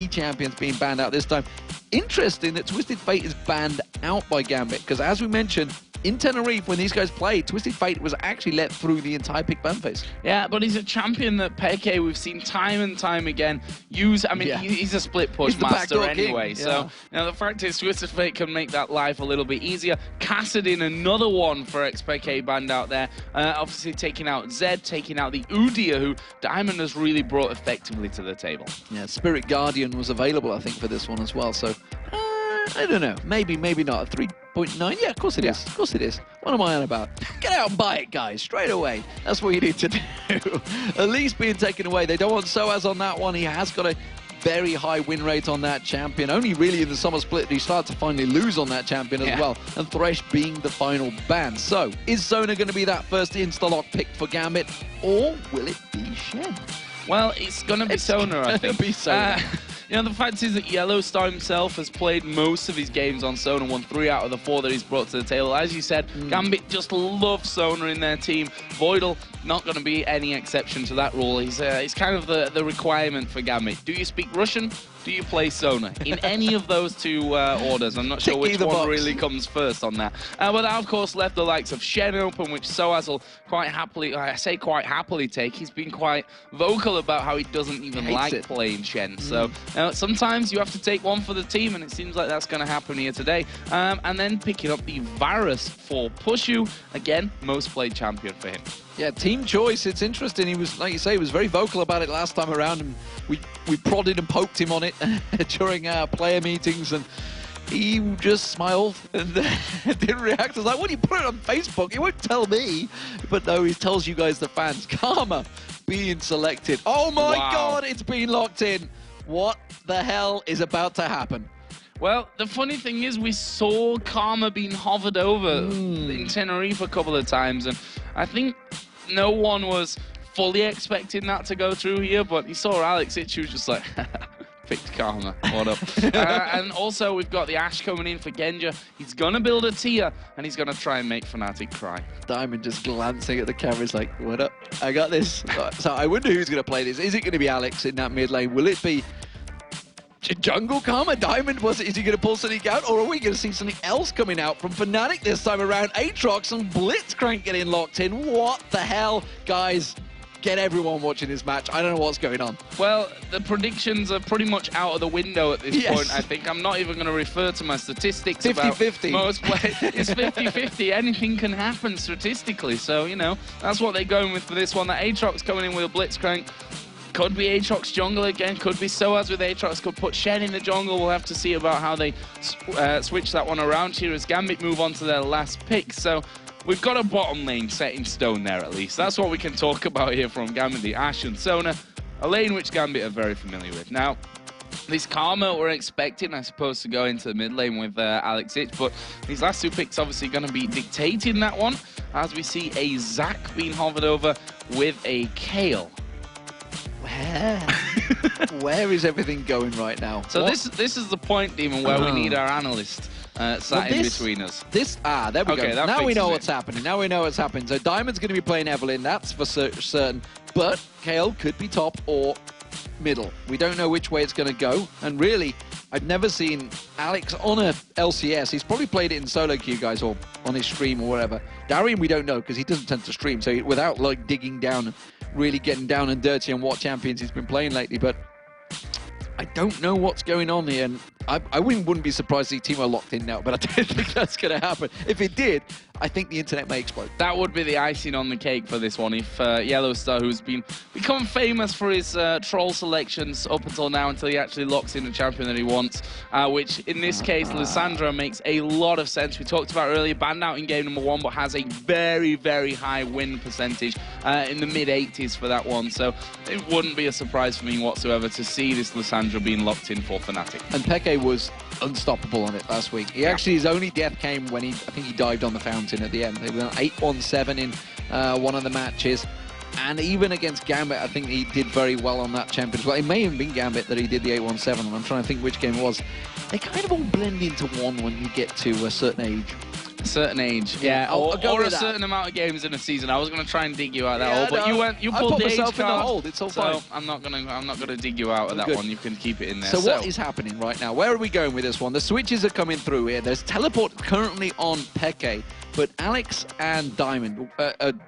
champions being banned out this time. Interesting that Twisted Fate is banned out by Gambit, because as we mentioned, in Tenerife, when these guys played, Twisted Fate was actually let through the entire pick ban phase. Yeah, but he's a champion that Peke, we've seen time and time again, use. I mean, he's a split push master anyway. So, the fact is, Twisted Fate can make that life a little bit easier. Kassadin, another one for XPK banned out there. Obviously taking out Zed, taking out the Udyr, who Diamond has really brought effectively to the table. Yeah, Spirit Guardian was available, I think, for this one as well. So, I don't know. Maybe, maybe not. 3.9? Yeah, of course it is. Of course it is. What am I on about? Get out and buy it, guys, straight away. That's what you need to do. At least being taken away. They don't want Soaz on that one. He has got a very high win rate on that champion. Only really in the summer split do you start to finally lose on that champion as well. And Thresh being the final ban. So, is Zona going to be that first insta-lock pick for Gambit? Or will it be Shen? Well, it's going to be Sona, I think. Be Sona. You know, the fact is that Yellowstar himself has played most of his games on Sona, won 3 out of the 4 that he's brought to the table. As you said, Gambit just loves Sona in their team. Voidal, not going to be any exception to that rule. He's kind of the requirement for Gambit. Do you speak Russian? Do you play Sona? In any of those two orders. I'm not sure which one really comes first on that. But that, of course, left the likes of Shen open, which Soaz will quite happily, I say quite happily take. He's been quite vocal about how he doesn't even like playing Shen. So sometimes you have to take one for the team, and it seems like that's going to happen here today. And then picking up the Varus for Pushu. Again, most played champion for him. Yeah, team choice. It's interesting. He was, like you say, he was very vocal about it last time around, and we prodded and poked him on it during our player meetings, and he just smiled and didn't react. I was like, "What do you put it on Facebook? He won't tell me." But no, he tells you guys, the fans. Karma being selected. Oh my God, it's been locked in. What the hell is about to happen? Well, the funny thing is, we saw Karma being hovered over in Tenerife a couple of times, and I think no one was fully expecting that to go through here, but you saw Alex Itch, was just like, picked Karma, what up? And also, we've got the Ashe coming in for Genja. He's going to build a tier, and he's going to try and make Fnatic cry. Diamond just glancing at the cameras like, what up? I got this. So I wonder who's going to play this. Is it going to be Alex in that mid lane? Will it be Jungle Karma? Diamond, is he going to pull something out, or are we going to see something else coming out from Fnatic this time around? Aatrox and Blitzcrank getting locked in. What the hell? Guys, get everyone watching this match. I don't know what's going on. Well, the predictions are pretty much out of the window at this point, I think. I'm not even going to refer to my statistics 50-50. about most players. It's 50-50. Anything can happen statistically. So, you know, that's what they're going with for this one. That Aatrox coming in with a Blitzcrank. Could be Aatrox jungle again, could be Soaz with Aatrox, could put Shen in the jungle. We'll have to see about how they switch that one around here as Gambit move on to their last pick. So we've got a bottom lane set in stone there at least. That's what we can talk about here from Gambit, the Ashe and Sona, a lane which Gambit are very familiar with. Now, this Karma we're expecting, I suppose, to go into the mid lane with Alex Itch, but these last 2 picks obviously going to be dictating that one, as we see a Zac being hovered over with a Kayle. Where is everything going right now? So this is the point, Demon, where we need our analyst sat in between us. There we go. Now we know what's happening. Now we know what's happening. So Diamond's going to be playing Evelyn, that's for certain. But Kayle could be top or middle. We don't know which way it's going to go. And really, I've never seen Alex on a LCS. He's probably played it in solo queue, guys, or on his stream or whatever. Darian, we don't know, because he doesn't tend to stream. So without like digging down, really getting down and dirty on what champions he's been playing lately, but I don't know what's going on here, and I wouldn't be surprised if the team are locked in now, but I don't think that's going to happen. If it did, I think the internet may explode. That would be the icing on the cake for this one. If Yellowstar, who's become famous for his troll selections up until now, until he actually locks in the champion that he wants, which in this case, Lissandra makes a lot of sense. We talked about earlier, banned out in game number 1, but has a very, very high win percentage in the mid-80s for that one. So it wouldn't be a surprise for me whatsoever to see this Lissandra being locked in for Fnatic. And Peke was unstoppable on it last week. He actually, his only death came when I think he dived on the fountain at the end. They were 8-1-7 in one of the matches. And even against Gambit, I think he did very well on that champion as well. It may have been Gambit that he did the 8-1-7, and I'm trying to think which game it was. They kind of all blend into one when you get to a certain age. certain age, yeah, or a certain amount of games in a season. I was going to try and dig you out of that hole, but you pulled the age card. In the hold. It's all fine. I'm not gonna dig you out of that one. You can keep it in there. So what is happening right now? Where are we going with this one? The switches are coming through here. There's teleport currently on Peke, but Alex and Diamond,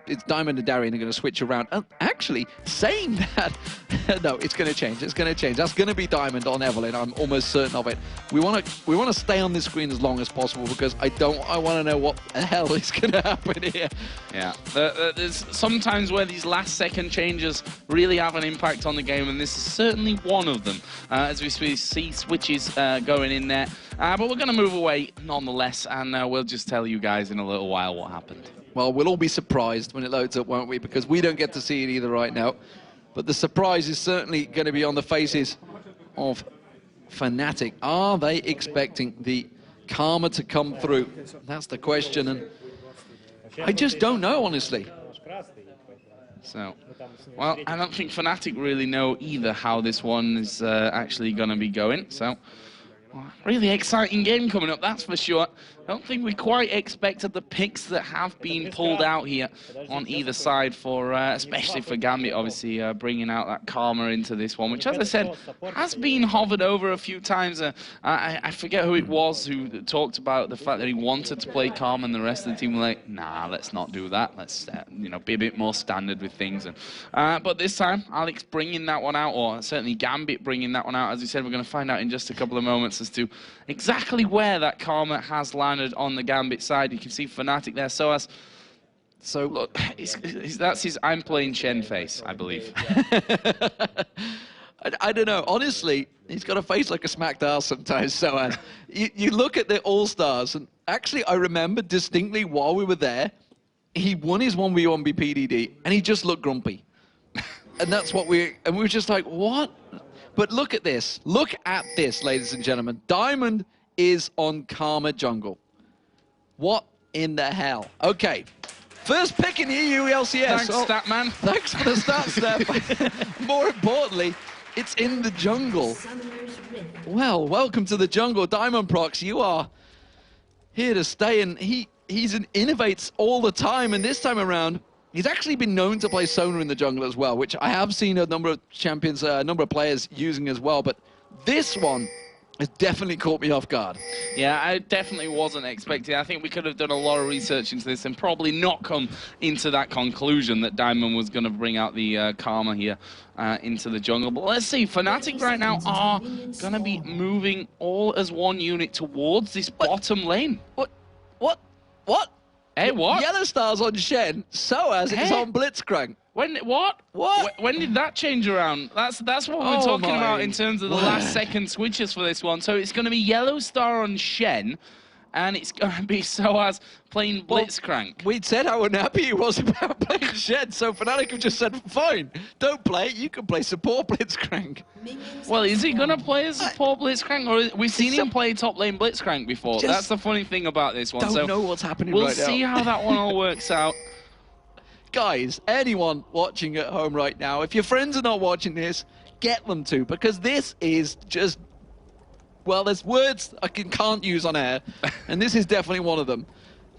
it's Diamond and Darian are going to switch around. Actually, saying that, no, it's going to change. It's going to change. That's going to be Diamond on Evelyn. I'm almost certain of it. We want to stay on this screen as long as possible because I want to know what the hell is going to happen here. Yeah, there's sometimes where these last-second changes really have an impact on the game, and this is certainly one of them. As we see switches going in there, but we're going to move away nonetheless, and we'll just tell you guys in a little while what happened. Well, we'll all be surprised when it loads up, won't we? Because we don't get to see it either right now. But the surprise is certainly going to be on the faces of Fnatic. Are they expecting the Karma to come through? That's the question, and I just don't know, honestly. So, well, I don't think Fnatic really know either how this one is actually going to be going. So, well, really exciting game coming up, that's for sure. I don't think we quite expected the picks that have been pulled out here on either side, for especially for Gambit, obviously bringing out that Karma into this one, which, as I said, has been hovered over a few times. I forget who it was who talked about the fact that he wanted to play Karma, and the rest of the team were like, nah, let's not do that. Let's be a bit more standard with things. And but this time, Alex bringing that one out, or certainly Gambit bringing that one out. As we said, we're going to find out in just a couple of moments as to exactly where that Karma has landed on the Gambit side. You can see Fnatic there. So look, that's his I'm playing Shen face, I believe. I don't know. Honestly, he's got a face like a smacked ass sometimes. So you look at the All-Stars, and actually I remember distinctly while we were there, he won his 1v1 PDD, and he just looked grumpy. And that's what we were just like, what? But look at this. Look at this, ladies and gentlemen. Diamond is on Karma jungle. What in the hell? Okay. First pick in the EU LCS. Thanks, Statman. Thanks for the stats, Steph. More importantly, it's in the jungle. Well, welcome to the jungle. Diamond Prox, you are here to stay, and he innovates all the time, and this time around, he's actually been known to play Sonar in the jungle as well, which I have seen a number of champions, a number of players using as well, but this one has definitely caught me off guard. Yeah, I definitely wasn't expecting. I think we could have done a lot of research into this and probably not come into that conclusion that Diamond was going to bring out the Karma here into the jungle. But let's see, Fnatic right now are going to be moving all as one unit towards this bottom lane. What? Hey, what? Yellow Star's on Shen, Soaz is on Blitzcrank. What? When did that change around? That's what we're talking about in terms of the last second switches for this one. So it's going to be Yellow Star on Shen, and it's going to be Soaz playing Blitzcrank. We'd said how unhappy he was about playing Shen, so Fnatic have just said, fine, don't play it, you can play support Blitzcrank. Well, is he going to play as support Blitzcrank, or we've seen him play top lane Blitzcrank before? That's the funny thing about this one. Don't know what's happening right now. We'll see how that one all works out. Guys, anyone watching at home right now, if your friends are not watching this, get them to, because this is just, well, there's words I can't use on air, and this is definitely one of them,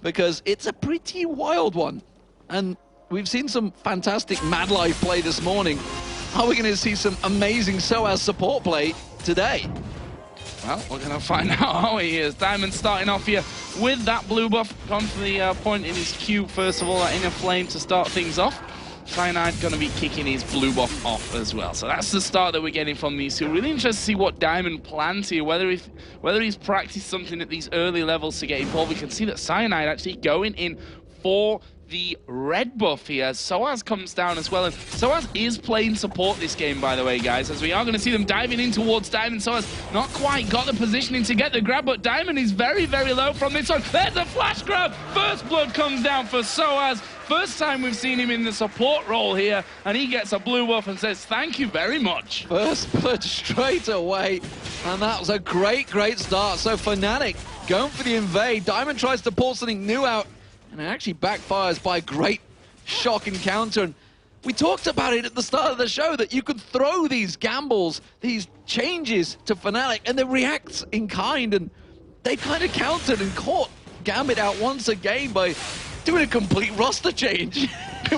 because it's a pretty wild one. And we've seen some fantastic Mad Life play this morning. Are we going to see some amazing Soaz support play today? Well, we're going to find out, aren't we? Here's Diamond starting off here with that blue buff. Gone for the point in his Q, first of all, that Inner Flame to start things off. Cyanide going to be kicking his blue buff off as well. So that's the start that we're getting from these two. Really interested to see what Diamond plans here, whether he's practiced something at these early levels to get involved. We can see that Cyanide actually going in for the red buff here. Soaz comes down as well, and Soaz is playing support this game, by the way, guys, as we are going to see them diving in towards Diamond. Soaz not quite got the positioning to get the grab, but Diamond is very, very low from this one. There's a flash grab! First blood comes down for Soaz. First time we've seen him in the support role here, and he gets a blue buff and says, thank you very much. First blood straight away, and that was a great, great start. So Fnatic going for the invade. Diamond tries to pull something new out, and it actually backfires by a great shock encounter. And we talked about it at the start of the show, that you could throw these gambles, these changes to Fnatic, and they react in kind, and they kind of countered and caught Gambit out once again by doing a complete roster change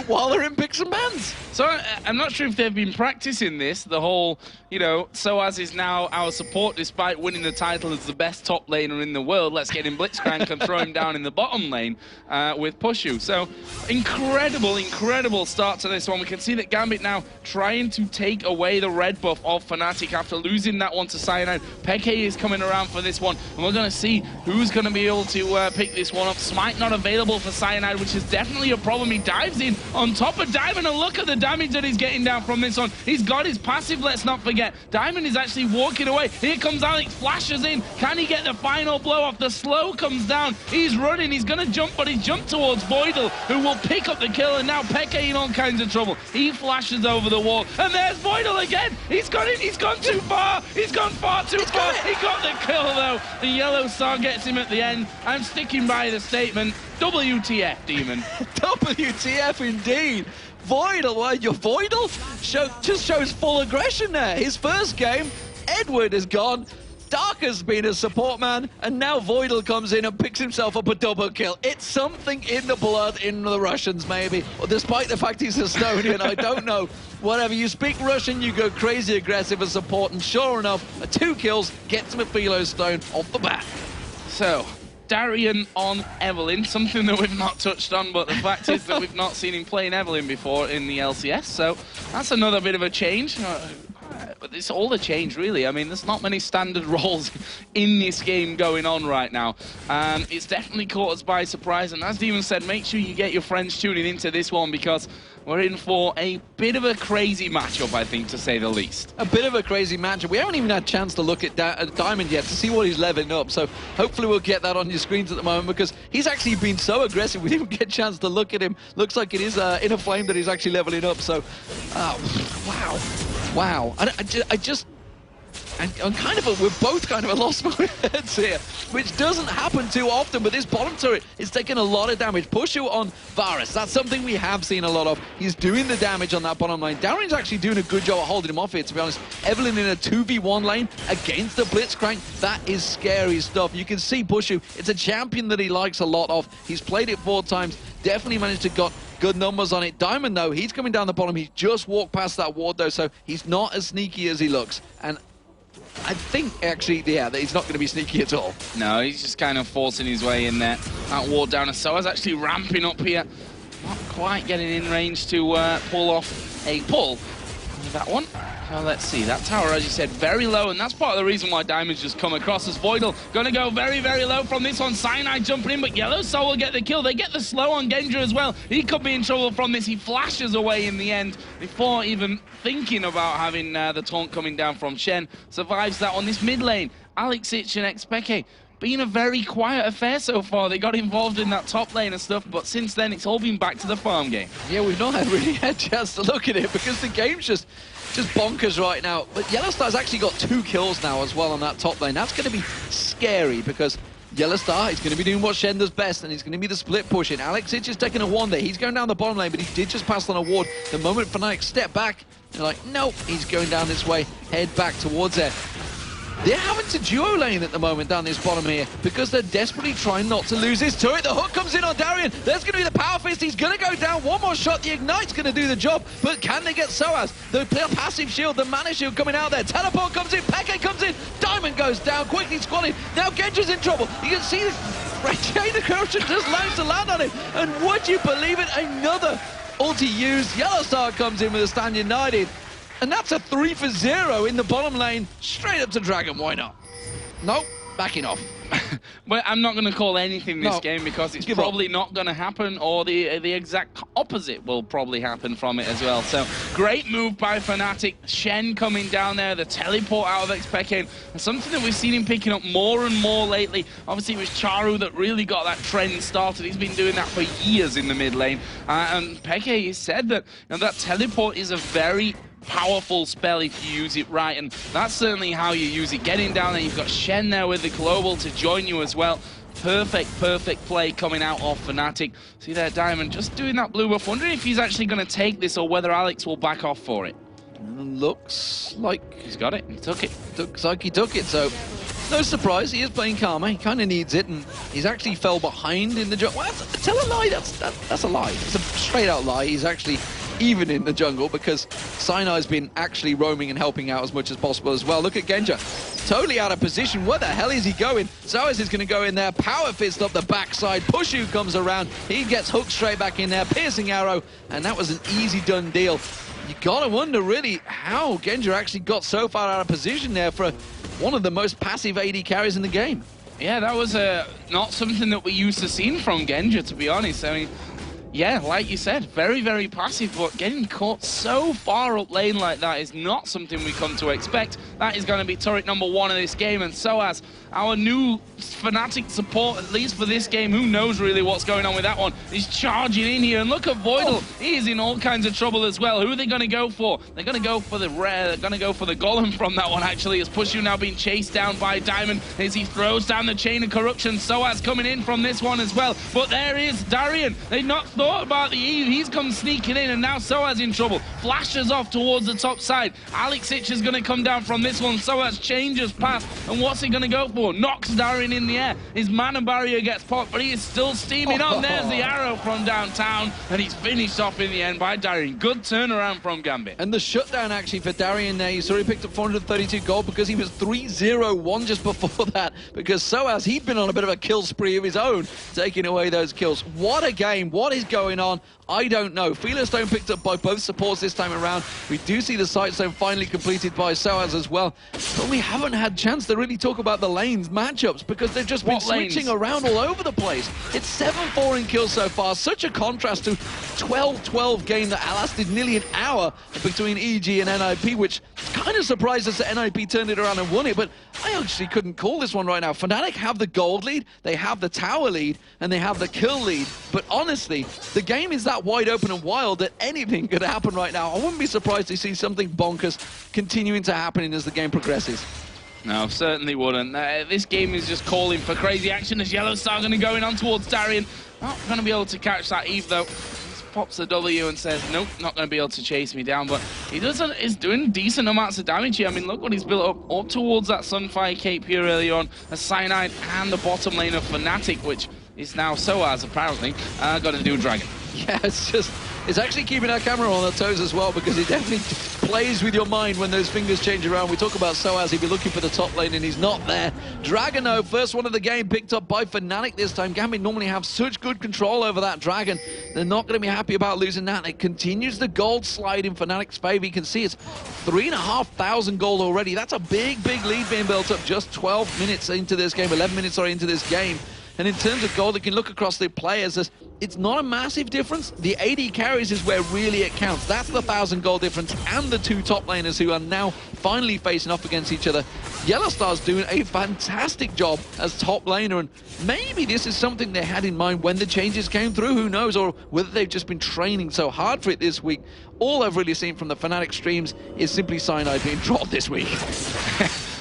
while they're in picks and bans. So I'm not sure if they've been practicing this, the whole, you know, Soaz is now our support despite winning the title as the best top laner in the world. Let's get him Blitzcrank and throw him down in the bottom lane with Pushu. So incredible, incredible start to this one. We can see that Gambit now trying to take away the red buff of Fnatic after losing that one to Cyanide. Peke is coming around for this one, and we're going to see who's going to be able to pick this one up. Smite not available for Cyanide, which is definitely a problem. He dives in on top of Diamond, and look at the damage that he's getting down from this one. He's got his passive, let's not forget. Diamond is actually walking away. Here comes Alex, flashes in. Can he get the final blow off? The slow comes down. He's running, he's gonna jump, but he's jumped towards Voidal, who will pick up the kill, and now Peke in all kinds of trouble. He flashes over the wall, and there's Voidal again. He's gone in, he's gone too far. He's gone far too far. He got the kill though. The yellow star gets him at the end. I'm sticking by the statement. WTF, Demon. WTF indeed. Voidal, well, your Voidal just shows full aggression there. His first game, Edward is gone. Dark has been a support man, and now Voidal comes in and picks himself up a double kill. It's something in the blood in the Russians, maybe. Or despite the fact he's Estonian, I don't know. Whatever, you speak Russian, you go crazy aggressive as support, and sure enough, 2 kills gets him a Philo Stone off the bat. So, Darian on Evelyn, something that we've not touched on, but the fact is that we've not seen him playing Evelyn before in the LCS, so that's another bit of a change. But it's all a change, really. I mean, there's not many standard roles in this game going on right now. It's definitely caught us by surprise, and as Demon said, make sure you get your friends tuning into this one, because we're in for a bit of a crazy matchup, I think, to say the least. A bit of a crazy matchup. We haven't even had a chance to look at Diamond yet to see what he's leveling up, so hopefully we'll get that on your screens at the moment, because he's actually been so aggressive we didn't get a chance to look at him. Looks like it is Inner Flame that he's actually leveling up, so wow. Wow. I'm kind of we're both kind of a lost my heads here, which doesn't happen too often, but this bottom turret is taking a lot of damage. Pushu on Varus, that's something we have seen a lot of. He's doing the damage on that bottom lane. Darren's actually doing a good job of holding him off here, to be honest. Evelyn in a 2v1 lane against the Blitzcrank, that is scary stuff. You can see Pushu, it's a champion that he likes a lot of. He's played it 4 times, definitely managed to got good numbers on it. Diamond, though, he's coming down the bottom. He just walked past that ward, though, so he's not as sneaky as he looks. And I think, actually, yeah, that he's not going to be sneaky at all. No, he's just kind of forcing his way in there. That ward down, and Soa's actually ramping up here. Not quite getting in range to pull off a pull. That one. Let's see, that tower, as you said, very low, and that's part of the reason why Diamond's just come across as Voidal. Gonna go very, very low from this one. Cyanide jumping in, but Yellow Soul will get the kill. They get the slow on Gendra as well. He could be in trouble from this. He flashes away in the end before even thinking about having the taunt coming down from Shen. Survives that on this mid lane. Alex Ich and Xpeke been a very quiet affair so far. They got involved in that top lane and stuff, but since then it's all been back to the farm game. Yeah, we've not really had a chance to look at it because the game's just bonkers right now. But Yellowstar's actually got 2 kills now as well on that top lane. That's going to be scary because Yellowstar is going to be doing what Shen does best, and he's going to be the split pushing. Alex is just taking a 1 there. He's going down the bottom lane, but he did just pass on a ward. The moment Fnatic step back, they're like, nope, he's going down this way. Head back towards there. They're having to duo lane at the moment down this bottom here because they're desperately trying not to lose his turret. The hook comes in on Darian. There's going to be the power fist. He's going to go down. One more shot. The ignite's going to do the job. But can they get Soaz? The passive shield, the mana shield coming out there. Teleport comes in. Peke comes in. Diamond goes down. Quickly squatted. Now Gendra's in trouble. You can see this chain of corruption just lands to land on him. And would you believe it? Another ulti used. Yellowstar comes in with a stand united. And that's a 3 for 0 in the bottom lane, straight up to Dragon. Why not? Nope, backing off. Well, I'm not going to call anything this game because it's probably not going to happen, or the exact opposite will probably happen from it as well. So, great move by Fnatic. Shen coming down there, the teleport out of Xpeke, and something that we've seen him picking up more and more lately. Obviously, it was Charu that really got that trend started. He's been doing that for years in the mid lane. And Peke said that that teleport is a very powerful spell if you use it right, and that's certainly how you use it. Getting down there, you've got Shen there with the global to join you as well. Perfect play coming out of Fnatic. See there, Diamond just doing that blue buff. Wondering if he's actually going to take this or whether Alex will back off for it. Looks like he's got it. He took it. Looks like he took it, so no surprise. He is playing Karma. He kind of needs it, and He's actually fell behind in the jungle. Well, tell a lie, that's a lie. It's a straight out lie. He's actually even in the jungle because Sinai's been actually roaming and helping out as much as possible as well. Look at Genja. Totally out of position. Where the hell is he going? Soaz is going to go in there. Power fist up the backside. Pushu comes around. He gets hooked straight back in there. Piercing arrow. And that was an easy done deal. You gotta wonder really how Genja actually got so far out of position there for one of the most passive AD carries in the game. Yeah, that was not something that we used to see from Genja, to be honest. I mean, yeah, like you said, very, very passive, but getting caught so far up lane like that is not something we come to expect. That is going to be turret number 1 of this game, and so as our new Fnatic support, at least for this game, who knows really what's going on with that one, is charging in here, and look at Voidal, he is in all kinds of trouble as well. Who are they going to go for? They're going to go for the rare, they're going to go for the Golem from that one, actually, as Pushu now being chased down by Diamond, as he throws down the chain of corruption. Soaz coming in from this one as well, but there is Darian. They not thought about the Eve, he's come sneaking in, and now Soaz in trouble. Flashes off towards the top side. Alex Itch is going to come down from this one. Soaz changes path, and what's he going to go for? Knocks Darian in the air. His mana barrier gets popped, but he is still steaming on. There's the arrow from downtown, and he's finished off in the end by Darian. Good turnaround from Gambit. And the shutdown actually for Darian there, you saw he picked up 432 gold because he was 3-0-1 just before that, because Soaz, he'd been on a bit of a kill spree of his own, taking away those kills. What a game. What is going on? I don't know. Feeler Stone picked up by both supports this time around. We do see the Sight Stone finally completed by Soaz as well. But we haven't had chance to really talk about the lanes matchups because they've just been switching around all over the place. It's 7-4 in kills so far. Such a contrast to 12-12 game that lasted nearly an hour between EG and NIP, which kind of surprised us that NIP turned it around and won it. But I actually couldn't call this one right now. Fnatic have the gold lead, they have the tower lead, and they have the kill lead. But honestly, the game is that wide open and wild that anything could happen right now. I wouldn't be surprised to see something bonkers continuing to happen as the game progresses. No, certainly wouldn't. This game is just calling for crazy action as Yellowstar going to go in on towards Darian. Not going to be able to catch that Eve though. Pops the W and says, nope, not going to be able to chase me down, but he is doing decent amounts of damage here. I mean, look what he's built up towards that Sunfire Cape here early on, a Cyanide and the bottom lane of Fnatic, which is now Soaz, apparently, got to do Dragon. Yeah, it's actually keeping our camera on our toes as well, because it definitely plays with your mind when those fingers change around. We talk about Soaz, he'd be looking for the top lane, and he's not there. Dragon, though, first one of the game, picked up by Fnatic this time. Gambit normally have such good control over that Dragon. They're not going to be happy about losing that. It continues the gold slide in Fnatic's favor. You can see it's 3,500 gold already. That's a big, big lead being built up just 12 minutes into this game, 11 minutes into this game. And in terms of gold, you can look across the players. It's not a massive difference. The AD carries is where really it counts. That's the 1,000 gold difference, and the two top laners who are now finally facing off against each other. Yellowstar's doing a fantastic job as top laner, and maybe this is something they had in mind when the changes came through. Who knows? Or whether they've just been training so hard for it this week. All I've really seen from the Fnatic streams is simply Cyanide being dropped this week.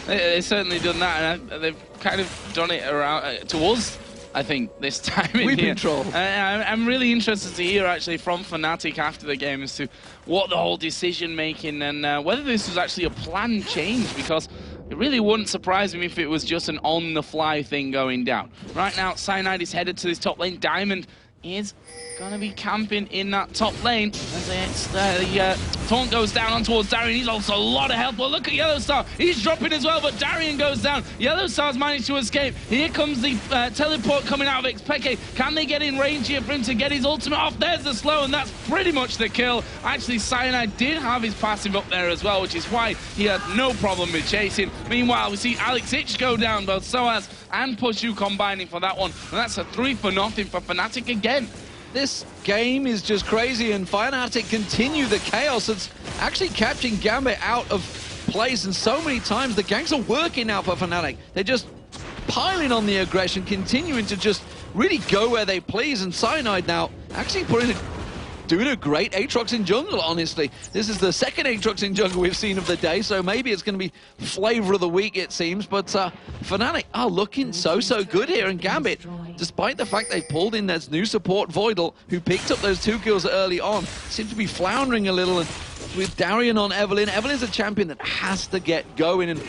They've certainly done that, and they've kind of done it around to us, I think, this time in We've here. been trolled. I'm really interested to hear, actually, from Fnatic after the game as to what the whole decision-making and whether this was actually a planned change, because it really wouldn't surprise me if it was just an on-the-fly thing going down. Right now, Cyanide is headed to this top lane. Diamond is going to be camping in that top lane as the taunt goes down on towards Darian. He's also a lot of health. Well, look at Yellowstar. He's dropping as well, but Darian goes down. Yellowstar's managed to escape. Here comes the teleport coming out of Xpeke. Can they get in range here for him to get his ultimate off? There's the slow, and that's pretty much the kill. Actually, Cyanide did have his passive up there as well, which is why he had no problem with chasing. Meanwhile, we see Alex Itch go down, both Soaz and Pushu combining for that one, and that's a 3-0 for Fnatic again. This game is just crazy, and Fnatic continue the chaos. It's actually catching Gambit out of place, and so many times the ganks are working out for Fnatic. They're just piling on the aggression, continuing to just really go where they please, and Cyanide now actually doing a great Aatrox in jungle, honestly. This is the second Aatrox in jungle we've seen of the day, so maybe it's going to be flavor of the week, it seems. But Fnatic are looking so good here, and Gambit, despite the fact they've pulled in their new support, Voidal, who picked up those 2 kills early on, seem to be floundering a little. And with Darian on Evelynn, Evelyn's a champion that has to get going, and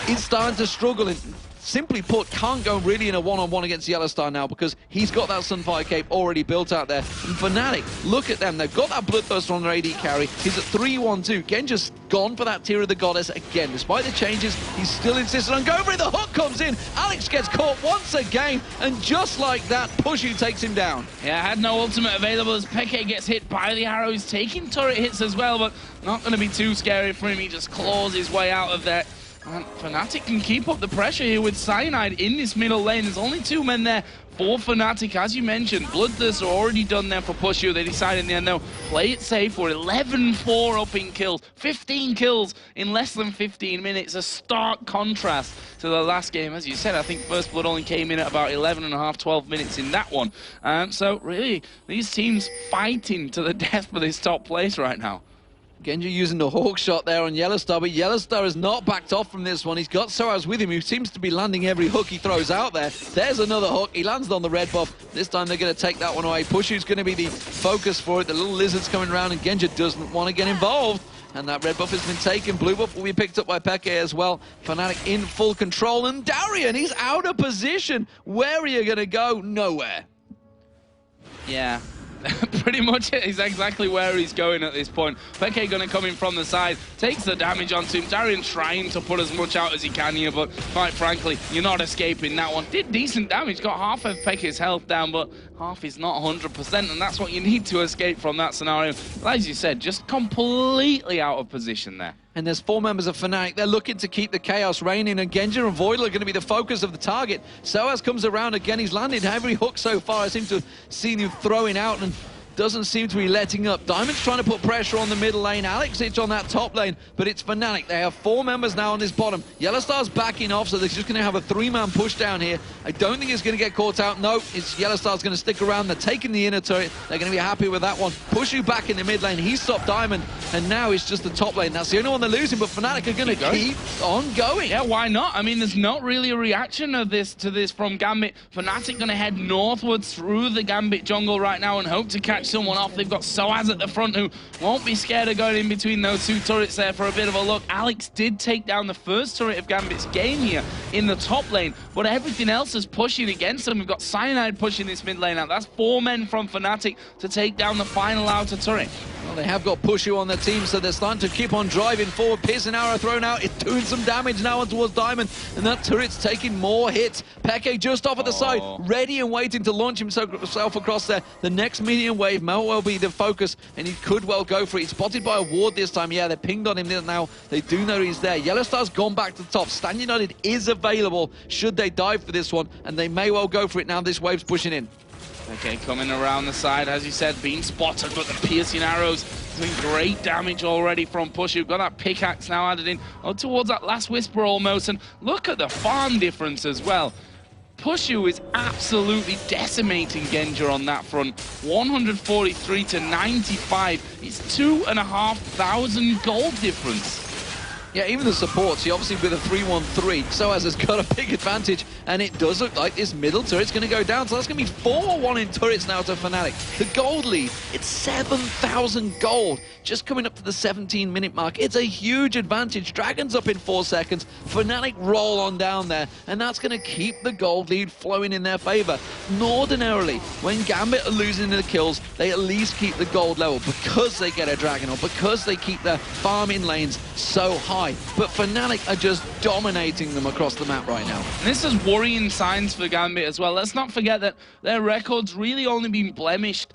is starting to struggle and simply put, can't go really in a one-on-one against Yellowstar now because he's got that Sunfire Cape already built out there. And Fnatic, look at them. They've got that Bloodthirster on their AD carry. He's at 3-1-2. Genja's gone for that Tear of the Goddess again. Despite the changes, he's still insistent on going for it. The hook comes in. Alex gets caught once again, and just like that, Pushu takes him down. Yeah, had no ultimate available as Peke gets hit by the arrow. He's taking turret hits as well, but not going to be too scary for him. He just claws his way out of there. And Fnatic can keep up the pressure here with Cyanide in this middle lane. There's only 2 men there for Fnatic, as you mentioned. Bloodthirst are already done there for Pushu. They decide in the end, though, play it safe. We're 11-4 up in kills. 15 kills in less than 15 minutes. A stark contrast to the last game. As you said, I think First Blood only came in at about 11.5, 12 minutes in that one. So, really, these teams fighting to the death for this top place right now. Genja using the hawk shot there on Yellowstar, but Yellowstar has not backed off from this one. He's got Soaz with him, who seems to be landing every hook he throws out there. There's another hook. He lands on the red buff. This time they're going to take that one away. Pushu's going to be the focus for it. The little lizard's coming around, and Genja doesn't want to get involved. And that red buff has been taken. Blue buff will be picked up by Peke as well. Fnatic in full control. And Darian, he's out of position. Where are you going to go? Nowhere. Yeah. Pretty much it is exactly where he's going at this point. Peke going to come in from the side, takes the damage onto him. Darian trying to put as much out as he can here, but quite frankly, you're not escaping that one. Did decent damage, got half of Peke's health down, but half is not 100%, and that's what you need to escape from that scenario. As you said, just completely out of position there. And there's 4 members of Fnatic. They're looking to keep the chaos reigning, and Genja and Voidal are going to be the focus of the target. Soaz comes around again. He's landed every hook so far. I seem to have seen him throwing out and doesn't seem to be letting up. Diamond's trying to put pressure on the middle lane. Alex itch on that top lane, but it's Fnatic. They have 4 members now on this bottom. Yellowstar's backing off, so they're just going to have a 3-man push down here. I don't think it's going to get caught out. No, it's Yellowstar's going to stick around. They're taking the inner turret. They're going to be happy with that one. Pushu back in the mid lane. He stopped Diamond, and now it's just the top lane. That's the only one they're losing, but Fnatic are going to keep on going. Yeah, why not? I mean, there's not really a reaction to this from Gambit. Fnatic going to head northwards through the Gambit jungle right now and hope to catch someone off. They've got Soaz at the front, who won't be scared of going in between those 2 turrets there for a bit of a look. Alex did take down the first turret of Gambit's game here in the top lane, but everything else is pushing against them. We've got Cyanide pushing this mid lane out. That's 4 men from Fnatic to take down the final outer turret. Well, they have got Pushu on their team, so they're starting to keep on driving forward. Piercing arrow thrown out. It's doing some damage now on towards Diamond, and that turret's taking more hits. Peke just off at the side, ready and waiting to launch himself across there. The next minion wave may well be the focus, and he could well go for it. He's spotted by a ward this time. Yeah, they're pinged on him now. They do know he's there. Yellowstar's gone back to the top. Stan United is available should they dive for this one, and they may well go for it now. This wave's pushing in. Okay, coming around the side, as you said, being spotted, but the piercing arrows doing great damage already from Pushu. Got that pickaxe now added in towards that last whisper almost, and look at the farm difference as well. Pushu is absolutely decimating Genja on that front. 143 to 95. It's 2,500 gold difference. Yeah, even the supports, he obviously with a 3-1-3, Soaz has got a big advantage, and it does look like this middle turret's going to go down, so that's going to be 4-1 in turrets now to Fnatic. The gold lead, it's 7,000 gold, just coming up to the 17-minute mark. It's a huge advantage. Dragon's up in 4 seconds, Fnatic roll on down there, and that's going to keep the gold lead flowing in their favor. Ordinarily, when Gambit are losing the kills, they at least keep the gold level because they get a dragon, or because they keep their farming lanes so high. But Fnatic are just dominating them across the map right now. And this is worrying signs for Gambit as well. Let's not forget that their record's really only been blemished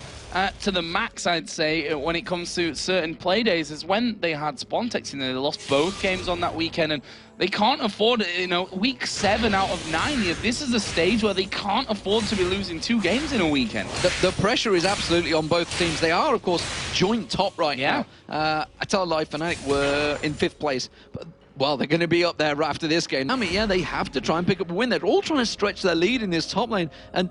to the max, I'd say, when it comes to certain play days, is when they had Spontex in there. They lost both games on that weekend, and they can't afford it. You know, week 7 out of 9 here. This is a stage where they can't afford to be losing 2 games in a weekend. The pressure is absolutely on both teams. They are, of course, joint top right now. I tell a lie, Fnatic were in 5th place. But, well, they're going to be up there after this game. I mean, yeah, they have to try and pick up a win. They're all trying to stretch their lead in this top lane, and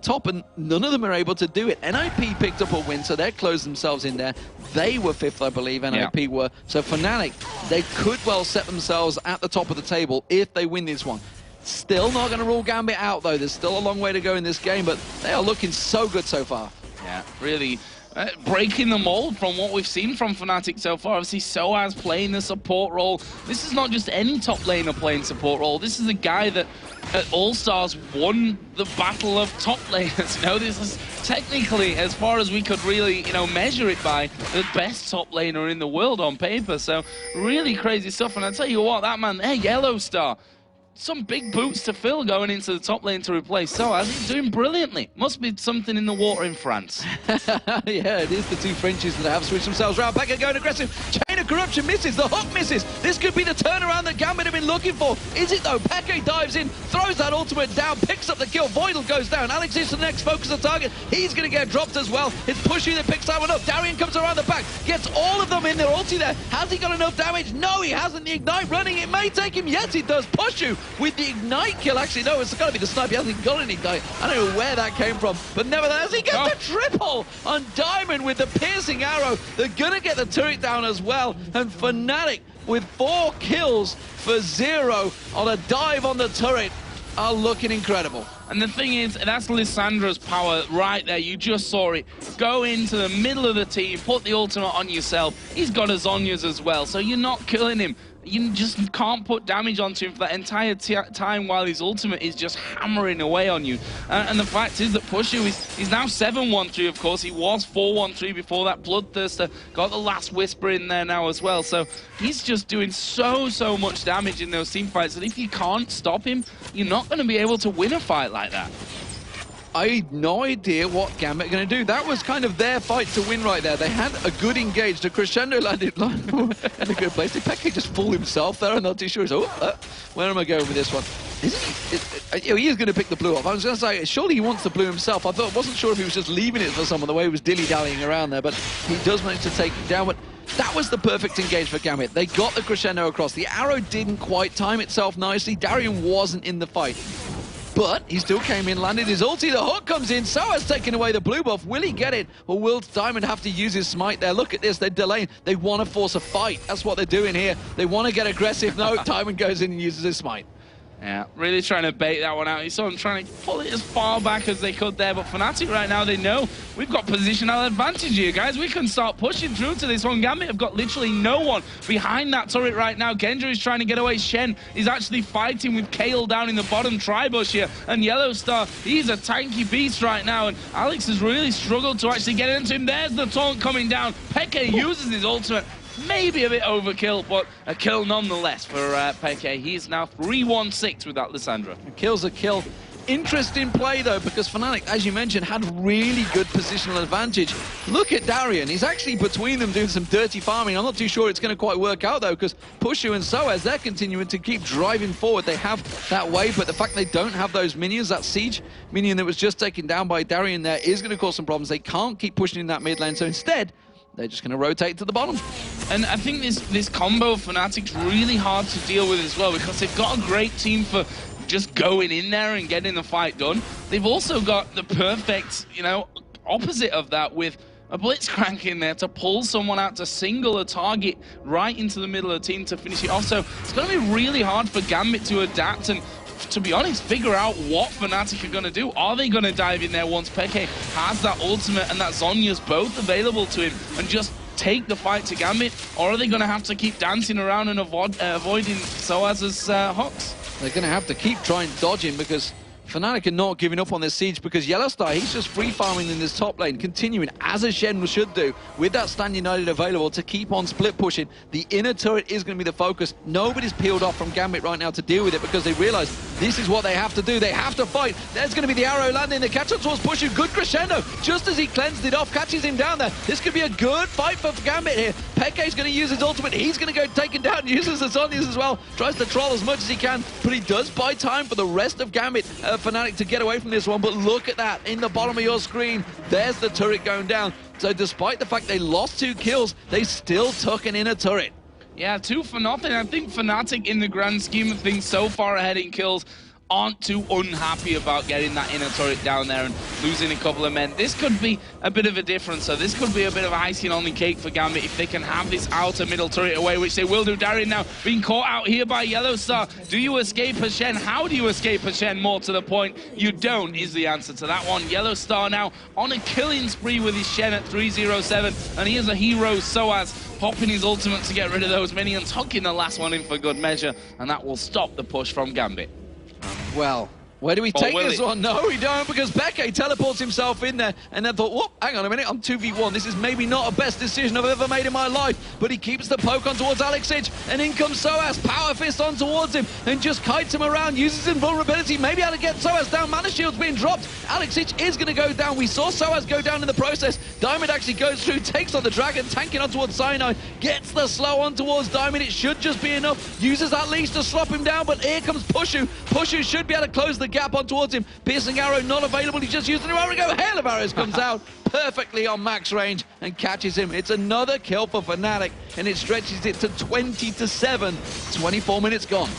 none of them are able to do it. NIP picked up a win, so they're closed themselves in there. They were 5th, I believe, NIP were. So Fnatic, they could well set themselves at the top of the table if they win this one. Still not going to rule Gambit out, though. There's still a long way to go in this game, but they are looking so good so far. Yeah, really breaking the mold from what we've seen from Fnatic so far. Obviously, Soaz playing the support role. This is not just any top laner playing support role. This is a guy that at All-Stars won the battle of top laners. You know, this is technically, as far as we could really, you know, measure it by, the best top laner in the world on paper. So really crazy stuff. And I tell you what, that man, hey, Yellow Star, some big boots to fill going into the top lane to replace Soaz. He's doing brilliantly. Must be something in the water in France. Yeah, it is the two Frenchies that have switched themselves around. Pekka going aggressive. Chain of Corruption misses. The hook misses. This could be the turnaround that Gambit have been looking for. Is it though? Pekka dives in, throws that ultimate down, picks up the kill. Voidal goes down. Alex is the next focus of target. He's going to get dropped as well. It's Pushy that picks that one up. Darian comes around the back, gets all of them in their ulti there. Has he got enough damage? No, he hasn't. The Ignite running. It may take him. Yes, it does. Pushu with the Ignite kill. Actually, no, it's got to be the snipe. He hasn't got an Ignite. I don't know where that came from, but nevertheless, he gets the triple on Diamond with the piercing arrow. They're going to get the turret down as well. And Fnatic with 4 kills for 0 on a dive on the turret are looking incredible. And the thing is, that's Lissandra's power right there. You just saw it. Go into the middle of the team, put the ultimate on yourself. He's got a Zonya's as well, so you're not killing him. You just can't put damage onto him for that entire time while his ultimate is just hammering away on you. And the fact is that Pushu is now 7-1-3, of course. He was 4-1-3 before that. Bloodthirster got the last whisper in there now as well. So he's just doing so much damage in those team fights that if you can't stop him, you're not going to be able to win a fight like that. I had no idea what Gambit are going to do. That was kind of their fight to win right there. They had a good engage. The crescendo landed in a good place. Did Pekka just fool himself there? I'm not too sure. So, where am I going with this one? He is going to pick the blue off. I was going to say, surely he wants the blue himself. I wasn't sure if he was just leaving it for someone, the way he was dilly-dallying around there, but he does manage to take it down. But that was the perfect engage for Gambit. They got the crescendo across. The arrow didn't quite time itself nicely. Darian wasn't in the fight. But he still came in, landed his ulti. The hook comes in. Soaz taking away the blue buff. Will he get it? Or will Diamond have to use his smite there? Look at this. They're delaying. They want to force a fight. That's what they're doing here. They want to get aggressive. No, Diamond goes in and uses his smite. Yeah, really trying to bait that one out. You saw them trying to pull it as far back as they could there, but Fnatic right now, they know we've got positional advantage here, guys. We can start pushing through to this one. Gambit have got literally no one behind that turret right now. Genja is trying to get away. Shen is actually fighting with Kayle down in the bottom tri-bush here, and Yellow Star, he's a tanky beast right now, and Alex has really struggled to actually get into him. There's the taunt coming down. Pekka uses his ultimate. Maybe a bit overkill, but a kill nonetheless for Pekka. He's now 3-1-6 with that Lissandra. A kill's a kill. Interesting play, though, because Fnatic, as you mentioned, had really good positional advantage. Look at Darian. He's actually between them doing some dirty farming. I'm not too sure it's going to quite work out, though, because Pushu and Soaz, they're continuing to keep driving forward. They have that wave, but the fact they don't have those minions, that siege minion that was just taken down by Darian there, is going to cause some problems. They can't keep pushing in that mid lane, so instead, they're just going to rotate to the bottom. And I think this combo of Fnatic's really hard to deal with as well, because they've got a great team for just going in there and getting the fight done. They've also got the perfect, you know, opposite of that with a Blitzcrank in there to pull someone out, to single a target right into the middle of the team to finish it off. So it's going to be really hard for Gambit to adapt and, to be honest, figure out what Fnatic are going to do. Are they going to dive in there once Pekka has that ultimate and that Zonya's both available to him and just take the fight to Gambit? Or are they going to have to keep dancing around and avoiding Soaz's hooks? They're going to have to keep trying dodging, because Fnatic are not giving up on this siege, because Yellow Star, he's just free farming in this top lane, continuing as a Shen should do, with that Stand United available to keep on split pushing. The inner turret is going to be the focus. Nobody's peeled off from Gambit right now to deal with it, because they realize this is what they have to do. They have to fight. There's going to be the arrow landing. The catch up towards Pushu. Good crescendo. Just as he cleansed it off, catches him down there. This could be a good fight for Gambit here. Pekka's going to use his ultimate. He's going to go take him down. Uses the Zonyas as well. Tries to troll as much as he can, but he does buy time for the rest of Gambit. Fnatic to get away from this one, but look at that in the bottom of your screen. There's the turret going down. So despite the fact they lost 2 kills, they still took an inner turret. Yeah, 2 for nothing. I think Fnatic, in the grand scheme of things, so far ahead in kills, aren't too unhappy about getting that inner turret down there and losing a couple of men. This could be a bit of a difference. So this could be a bit of icing on the cake for Gambit if they can have this outer middle turret away, which they will do. Darian now being caught out here by Yellowstar. Do you escape Hashen? How do you escape Hashen? More to the point, you don't is the answer to that one. Yellowstar now on a killing spree with his Shen at 307, and he is a hero. Soaz popping his ultimate to get rid of those minions, hooking the last one in for good measure, and that will stop the push from Gambit. Well, where do we take this one? No, we don't, because Peke teleports himself in there and then thought, whoop, hang on a minute, I'm 2v1. This is maybe not a best decision I've ever made in my life, but he keeps the poke on towards Alexic, and in comes Soaz, power fist on towards him, and just kites him around, uses invulnerability, maybe able to get Soaz down. Mana shield's being dropped. Alexic is going to go down. We saw Soaz go down in the process. Diamond actually goes through, takes on the dragon, tanking on towards Cyanide, gets the slow on towards Diamond. It should just be enough. Uses at least to slop him down, but here comes Pushu. Pushu should be able to close the gap on towards him. Piercing arrow not available. He just used an arrow. Hail of arrows comes out perfectly on max range and catches him. It's another kill for Fnatic, and it stretches it to 20-7. 24 minutes gone.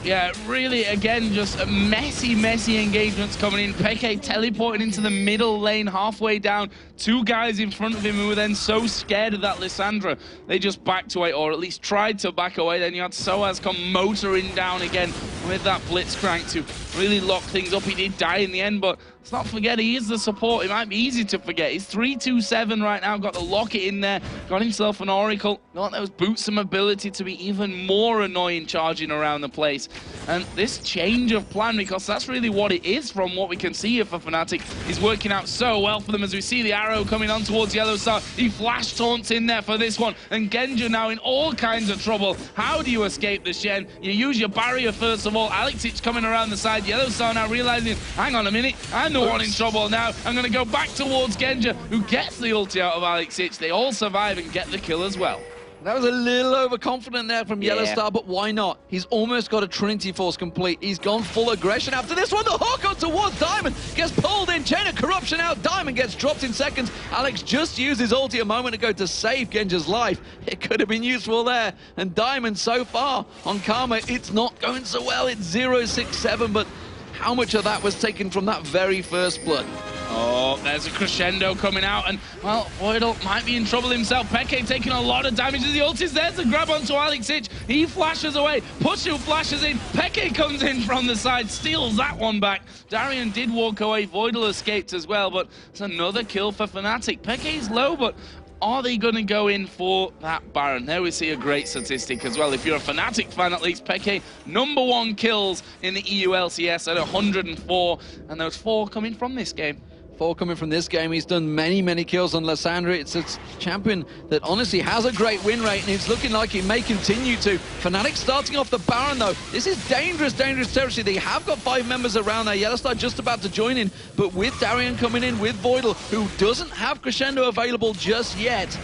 Yeah, really, again, just messy engagements coming in. Peke teleporting into the middle lane halfway down. Two guys in front of him who were then so scared of that Lissandra, they just backed away, or at least tried to back away. Then you had Soaz come motoring down again with that Blitzcrank to really lock things up. He did die in the end, but let's not forget he is the support. It might be easy to forget. He's 3-2-7 right now, got the locket in there, got himself an Oracle, got those boots and ability to be even more annoying charging around the place. And this change of plan, because that's really what it is from what we can see here for Fnatic, is working out so well for them as we see the arrow coming on towards Yellowstar. He flash taunts in there for this one, and Genja now in all kinds of trouble. How do you escape the Shen? You use your barrier first of all. Alexic coming around the side. Yellowstar now realizing, hang on a minute, I'm the one in trouble now. I'm going to go back towards Genja, who gets the ulti out of Alexic. They all survive and get the kill as well. That was a little overconfident there from Yellowstar, but why not? He's almost got a Trinity Force complete. He's gone full aggression after this one. The hook on towards Diamond gets pulled in. Chain of Corruption out. Diamond gets dropped in seconds. Alex just used his ulti a moment ago to save Genja's life. It could have been useful there. And Diamond so far on Karma, it's not going so well. It's 0-6-7, but how much of that was taken from that very first blood? Oh, there's a crescendo coming out, and, well, VODS might be in trouble himself. Peke taking a lot of damage as the ult is there to grab onto Alexic. He flashes away. Pushu flashes in. Peke comes in from the side, steals that one back. Darian did walk away. VODS escaped as well, but it's another kill for Fnatic. Peke's low, but are they going to go in for that Baron? There we see a great statistic as well. If you're a Fnatic fan, at least, Peke, #1 kills in the EU LCS at 104, and those 4 coming from this game. 4 coming from this game. He's done many kills on Lissandra. It's a champion that honestly has a great win rate, and it's looking like it may continue to. Fnatic starting off the Baron, though. This is dangerous territory. They have got 5 members around there. Yellowstar just about to join in, but with Darian coming in, with VODS, who doesn't have Crescendo available just yet,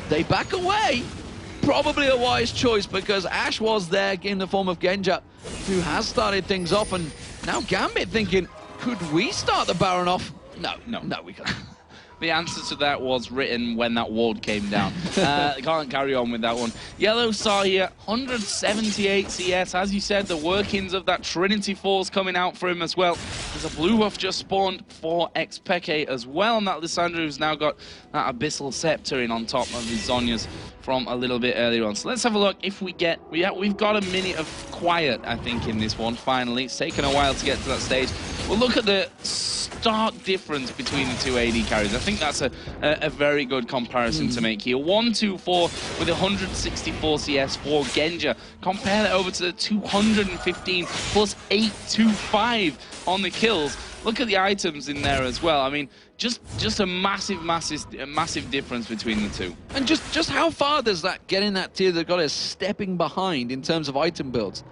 they back away. Probably a wise choice, because Ashe was there in the form of Genja, who has started things off, and now Gambit thinking, could we start the Baron off? No, we can't. The answer to that was written when that ward came down. Can't carry on with that one. Yellowstar here, 178 CS. As you said, the workings of that Trinity Force coming out for him as well. There's a blue buff just spawned for Peke as well, and that Lissandra who's now got that Abyssal Scepter in on top of his Zhonya's from a little bit earlier on. So let's have a look if we get... we've got a minute of quiet, I think, in this one, finally. It's taken a while to get to that stage. We'll look at the stark difference between the two AD carries. I think that's a very good comparison to make here. 124 with 164 CS for Genja. Compare that over to the 215 plus 825 on the kills. Look at the items in there as well. I mean, just a massive difference between the two. And just how far does that get in that tier that got us stepping behind in terms of item builds?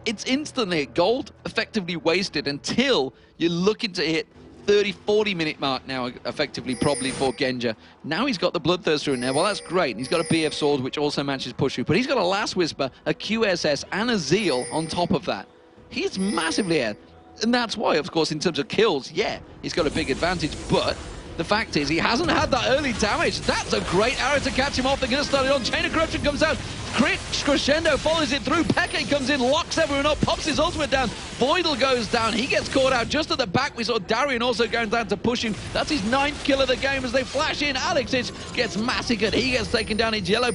It's instantly gold effectively wasted until you're looking to hit 30-40 minute mark now, effectively, probably for Genja. Now he's got the Bloodthirster in there. Well, that's great. And he's got a BF sword, which also matches Pushu, but he's got a Last Whisper, a QSS, and a Zeal on top of that. He's massively ahead. And that's why, of course, in terms of kills, yeah, he's got a big advantage, but the fact is he hasn't had that early damage. That's a great arrow to catch him off. They're going to start it on. Chain of Corruption comes out. Crescendo follows it through. Peke comes in, locks everyone up, pops his ultimate down. Voidal goes down. He gets caught out just at the back. We saw Darian also going down to push him. That's his 9th kill of the game as they flash in. Alexic gets massacred. He gets taken down. It's Yellow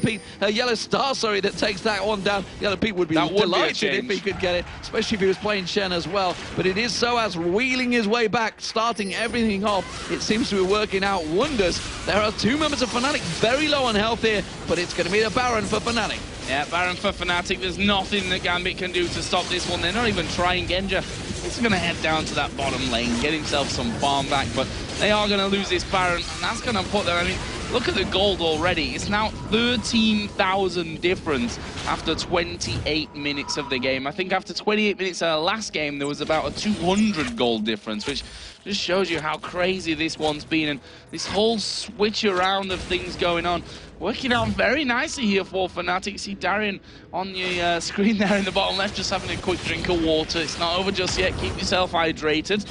Star, that takes that one down. Yellow Pete would be delighted if he could get it, especially if he was playing Shen as well. But it is Soaz wheeling his way back, starting everything off. It seems to be working out wonders. There are 2 members of Fnatic very low on health here, but it's going to be the Baron for Fnatic. Yeah, Baron for Fnatic. There's nothing that Gambit can do to stop this one. They're not even trying. Genja is going to head down to that bottom lane, get himself some farm back, but they are going to lose this Baron, and that's going to put them, I mean, look at the gold already. It's now 13,000 difference after 28 minutes of the game. I think after 28 minutes of the last game, there was about a 200 gold difference, which just shows you how crazy this one's been. And this whole switch around of things going on, working out very nicely here for Fnatic. See Darian on the screen there in the bottom left, just having a quick drink of water. It's not over just yet. Keep yourself hydrated.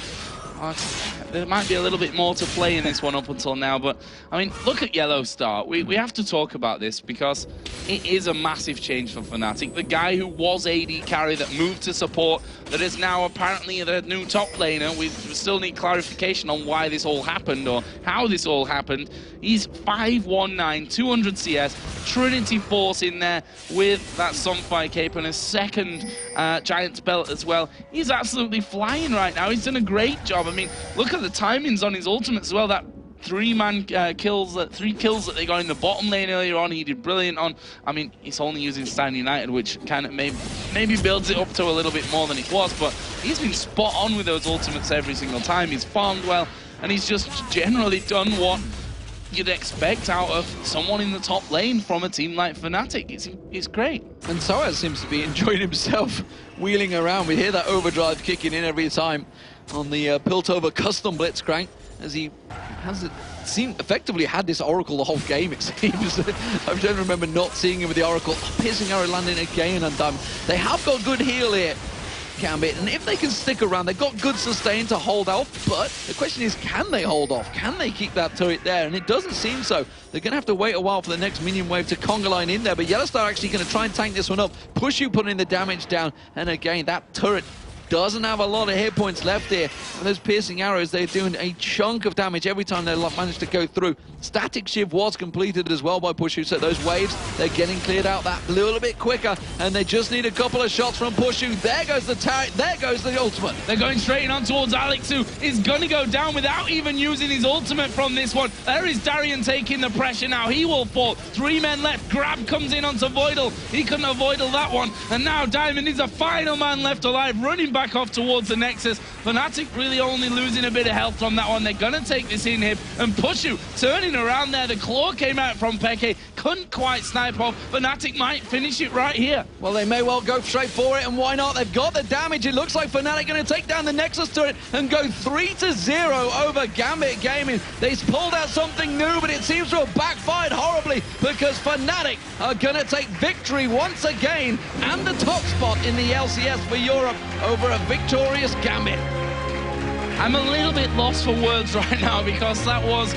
There might be a little bit more to play in this one up until now, but I mean, look at Yellow Star. We have to talk about this because it is a massive change for Fnatic. The guy who was AD carry that moved to support, that is now apparently the new top laner. We still need clarification on why this all happened or how this all happened. He's 519, 200 CS, Trinity Force in there with that Sunfire Cape and a second Giant's Belt as well. He's absolutely flying right now. He's done a great job. I mean, look at the timings on his ultimate as well. That 3 kills that they got in the bottom lane earlier on, he did brilliant on. I mean, he's only using Stein United, which kind of maybe builds it up to a little bit more than it was, but he's been spot on with those ultimates every single time. He's farmed well, and he's just generally done what you'd expect out of someone in the top lane from a team like Fnatic. It's great. And Soaz seems to be enjoying himself wheeling around. We hear that overdrive kicking in every time on the Piltover custom Blitzcrank, as he has effectively had this Oracle the whole game, it seems. I don't remember not seeing him with the Oracle. Piercing arrow landing again, and they have got good heal here, Gambit, and if they can stick around, they've got good sustain to hold off, but the question is, can they hold off? Can they keep that turret there? And it doesn't seem so. They're going to have to wait a while for the next minion wave to conga line in there, but Yellowstar actually going to try and tank this one up. Push you, putting the damage down, and again, that turret doesn't have a lot of hit points left here. And those piercing arrows, they're doing a chunk of damage every time they manage to go through. Static Shiv was completed as well by Pushu, so those waves, they're getting cleared out that little bit quicker, and they just need a couple of shots from Pushu. There goes the turret, there goes the ultimate. They're going straight on towards Alex, who is going to go down without even using his ultimate from this one. There is Darian taking the pressure now. He will fall. 3 men left. Grab comes in onto Voidal. He couldn't avoid that one. And now Diamond is the final man left alive, running back off towards the Nexus. Fnatic really only losing a bit of health from that one. They're going to take this inhib and Pushu turning around there. The claw came out from Peke. Couldn't quite snipe off. Fnatic might finish it right here. Well, they may well go straight for it, and why not? They've got the damage. It looks like Fnatic going to take down the Nexus turret and go 3-0 over Gambit Gaming. They've pulled out something new, but it seems to have backfired horribly because Fnatic are going to take victory once again and the top spot in the LCS for Europe over a victorious Gambit. I'm a little bit lost for words right now because that was...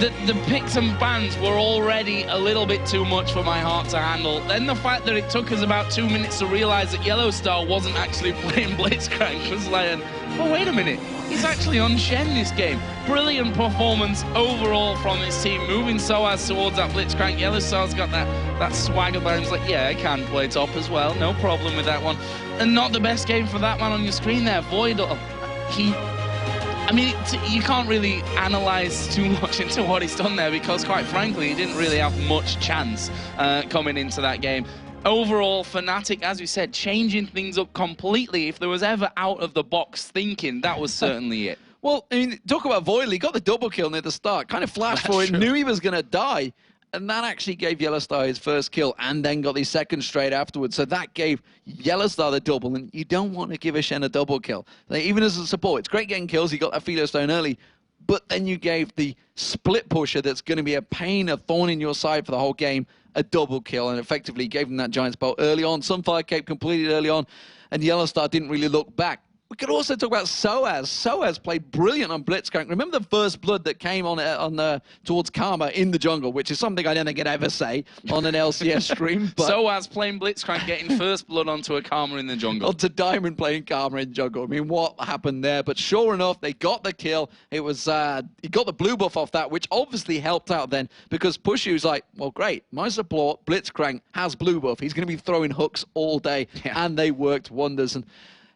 The picks and bans were already a little bit too much for my heart to handle. Then the fact that it took us about 2 minutes to realize that Yellow Star wasn't actually playing Blitzcrank was like, oh, wait a minute. He's actually on Shen this game. Brilliant performance overall from this team, moving Soaz towards that Blitzcrank. Yellow Star's got that swagger about him. He's like, yeah, I can play top as well. No problem with that one. And not the best game for that man on your screen there. Voidal, I mean, you can't really analyze too much into what he's done there because, quite frankly, he didn't really have much chance coming into that game. Overall, Fnatic, as we said, changing things up completely. If there was ever out-of-the-box thinking, that was certainly it. Well, I mean, talk about Voidal. He got the double kill near the start. Kind of flashed for it, knew he was going to die. And that actually gave Yellowstar his first kill and then got the second straight afterwards. So that gave Yellowstar the double. And you don't want to give a Shen a double kill. Like, even as a support, it's great getting kills. He got that Philo Stone early. But then you gave the split pusher that's going to be a pain, a thorn in your side for the whole game, a double kill. And effectively gave him that Giant's Belt early on. Sunfire Cape completed early on. And Yellowstar didn't really look back. We could also talk about Soaz. Soaz played brilliant on Blitzcrank. Remember the first blood that came on towards Karma in the jungle, which is something I don't think I'd ever say on an LCS stream. But Soaz playing Blitzcrank, getting first blood onto a Karma in the jungle. Onto Diamond playing Karma in jungle. I mean, what happened there? But sure enough, they got the kill. It was he got the blue buff off that, which obviously helped out then, because Pushu's like, well, great, my support Blitzcrank has blue buff. He's going to be throwing hooks all day, and they worked wonders. And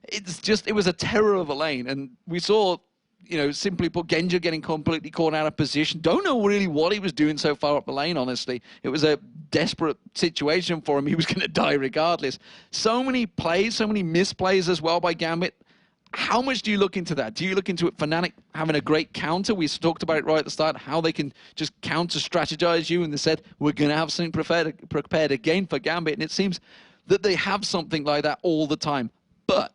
it was a terror of a lane, and we saw, you know, simply put, Genja getting completely caught out of position. Don't know really what he was doing so far up the lane, honestly. It was a desperate situation for him. He was going to die regardless. So many plays, so many misplays as well by Gambit. How much do you look into that? Do you look into it, Fnatic having a great counter? We talked about it right at the start, how they can just counter-strategize you, and they said, we're going to have something prepared again for Gambit, and it seems that they have something like that all the time. But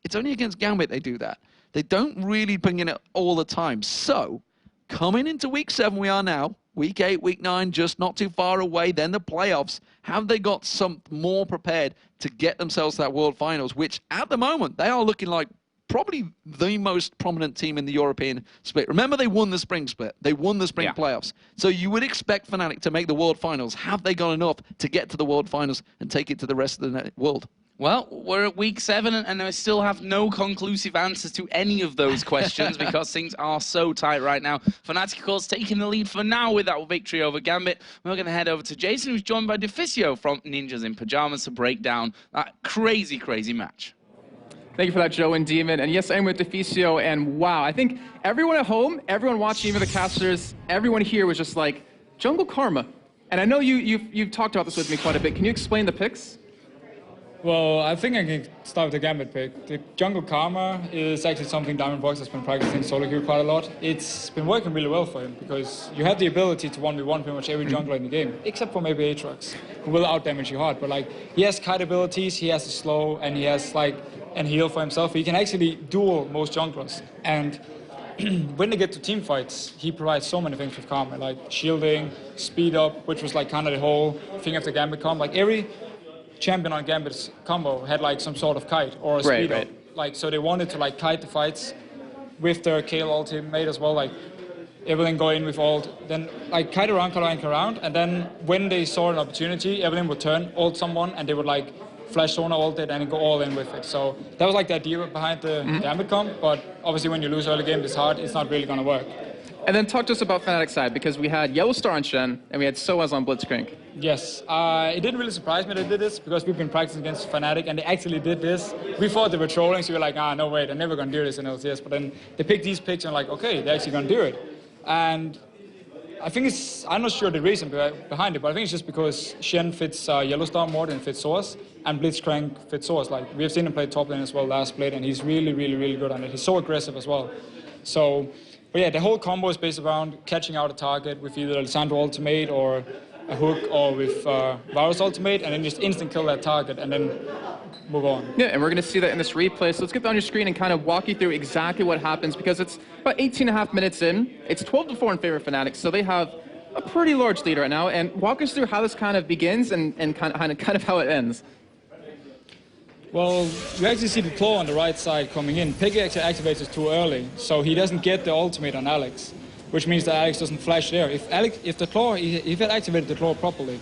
it's only against Gambit they do that. They don't really bring in it all the time. So, coming into week 7 we are now, week 8, week 9, just not too far away, then the playoffs. Have they got some more prepared to get themselves to that World Finals, which at the moment, they are looking like probably the most prominent team in the European split. Remember, they won the spring split. They won the spring playoffs. So you would expect Fnatic to make the World Finals. Have they got enough to get to the World Finals and take it to the rest of the world? Well, we're at week 7, and I still have no conclusive answers to any of those questions because things are so tight right now. Fnatic, of course, taking the lead for now with that victory over Gambit. We're going to head over to Jason, who's joined by Deficio from Ninjas in Pajamas to break down that crazy, crazy match. Thank you for that, Joe and Demon. And yes, I'm with Deficio, and wow, I think everyone at home, everyone watching, even the casters, everyone here was just like, Jungle Karma. And I know you've talked about this with me quite a bit. Can you explain the picks? Well, I think I can start with the Gambit pick. The Jungle Karma is actually something Diamondbox has been practicing solo queue quite a lot. It's been working really well for him because you have the ability to 1v1 pretty much every jungler in the game, except for maybe Aatrox, who will outdamage you hard. But like, he has kite abilities, he has a slow, and he has like and heal for himself. He can actually duel most junglers. And when they get to team fights, he provides so many things with Karma, like shielding, speed up, which was like kind of the whole thing of the Gambit comp. Like every champion on Gambit's combo had like some sort of kite or a speed up. Like, so they wanted to like kite the fights with their Kale ultimate as well, like Evelyn go in with ult, then like kite around, and then when they saw an opportunity, Evelyn would turn, ult someone, and they would like flash Sona ult it and go all in with it. So that was like the idea behind the Gambit comp, but obviously when you lose early game this hard, it's not really gonna work. And then talk to us about Fnatic side, because we had Yellow Star on Shen, and we had Soaz on Blitzcrank. Yes, it didn't really surprise me they did this, because we've been practicing against Fnatic, and they actually did this. We thought they were trolling, so we were like, no way, they're never going to do this in LCS. But then they picked these picks, and like, okay, they're actually going to do it. And I think I'm not sure the reason behind it, but I think it's just because Shen fits Yellow Star more than fits Soaz, and Blitzcrank fits Soaz. Like, we have seen him play top lane as well last split, and he's really, really, really good on it. He's so aggressive as well. So, but yeah, the whole combo is based around catching out a target with either Lissandra ultimate or a hook, or with Varus ultimate, and then just instant kill that target and then move on. Yeah, and we're going to see that in this replay. So let's get that on your screen and kind of walk you through exactly what happens, because it's about 18.5 minutes in. It's 12-4 in favor of Fnatic, so they have a pretty large lead right now. And walk us through how this kind of begins and kind of how it ends. Well, you actually see the claw on the right side coming in. Piggy actually activates it too early, so he doesn't get the ultimate on Alex, which means that Alex doesn't flash there. If he had activated the claw properly,